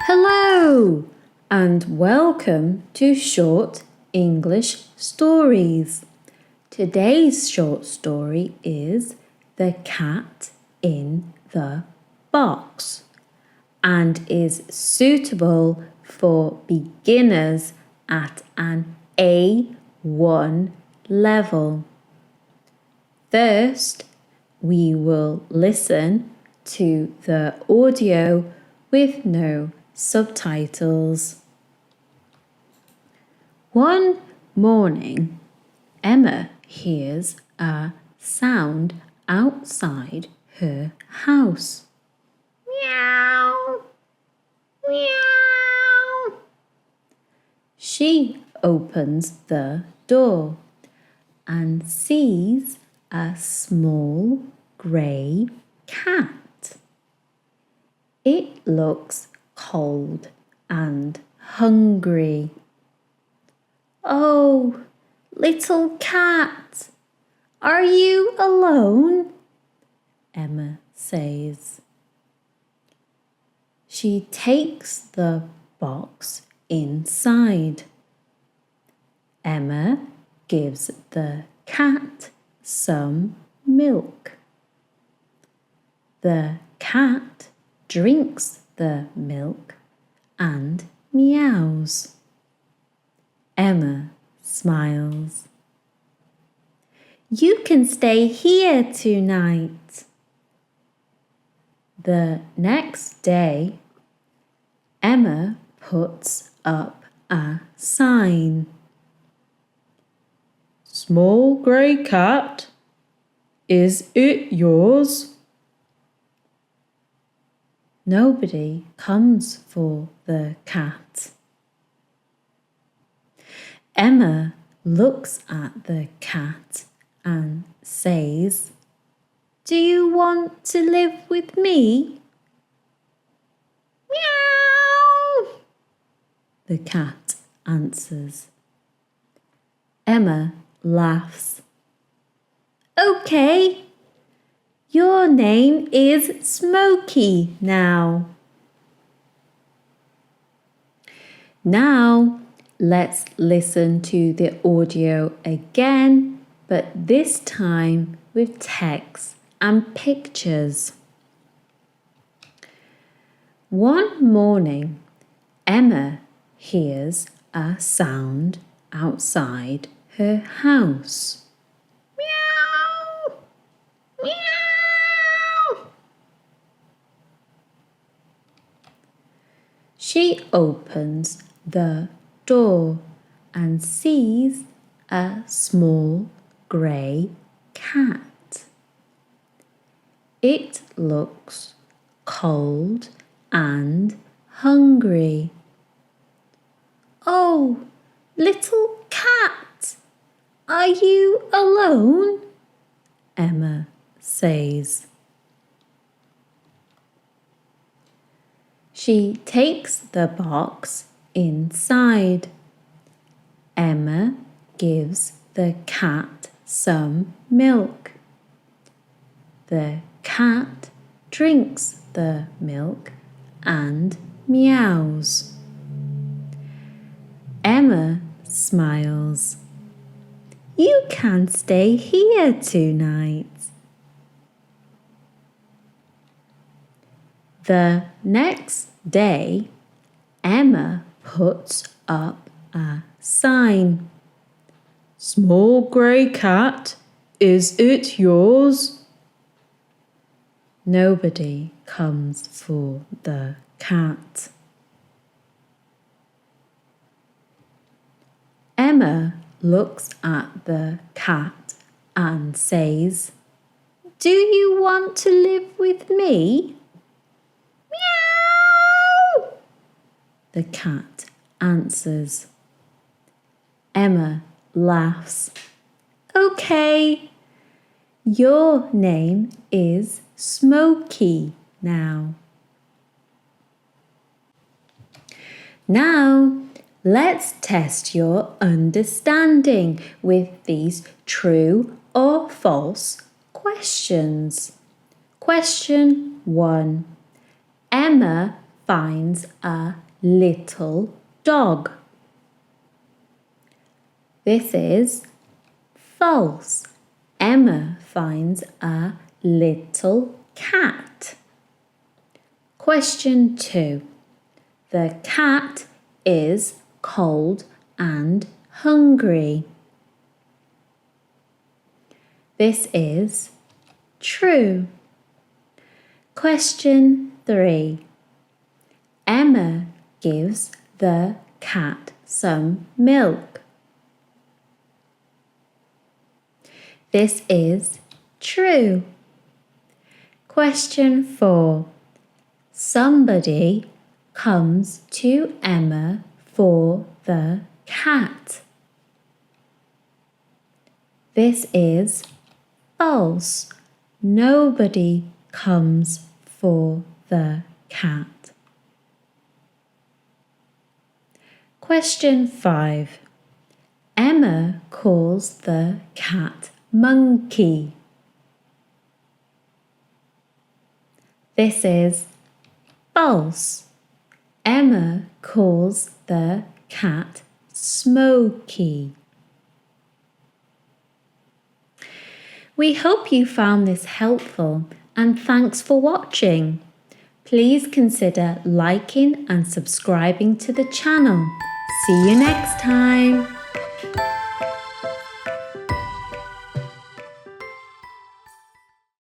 Hello and welcome to Short English Stories. Today's short story is The Cat in the Box and is suitable for beginners at an A1 level. First, we will listen to the audio with no subtitles. One morning, Emma hears a sound outside her house. Meow, meow. She opens the door and sees a small grey cat. It looks cold and hungry. Oh, little cat, are you alone? Emma says. She takes the box inside. Emma gives the cat some milk. The cat drinks the milk and meows. Emma smiles. You can stay here tonight. The next day, Emma puts up a sign. Small grey cat, is it yours? Nobody comes for the cat. Emma looks at the cat and says, Do you want to live with me? Meow, the cat answers. Emma laughs. Okay, your name is Smokey now. Now, let's listen to the audio again, but this time with text and pictures. One morning, Emma hears a sound outside her house. Meow! Meow! She opens the door and sees a small grey cat. It looks cold and hungry. Oh, little cat, are you alone? Emma says. She takes the box inside. Emma gives the cat some milk. The cat drinks the milk and meows. Emma smiles. You can stay here tonight. The next day, Emma puts up a sign. Small grey cat, is it yours? Nobody comes for the cat. Emma looks at the cat and says, Do you want to live with me? Meow! The cat answers. Emma laughs. Okay, your name is Smokey now. Now, let's test your understanding with these true or false questions. Question 1. Emma finds a little dog. This is false. Emma finds a little cat. Question 2. The cat is cold and hungry. This is true. Question 3. Emma gives the cat some milk. This is true. Question 4. Somebody comes to Emma for the cat. This is false. Nobody comes for the cat. Question 5. Emma calls the cat monkey. This is false. Emma calls the cat Smoky. We hope you found this helpful and thanks for watching. Please consider liking and subscribing to the channel. See you next time.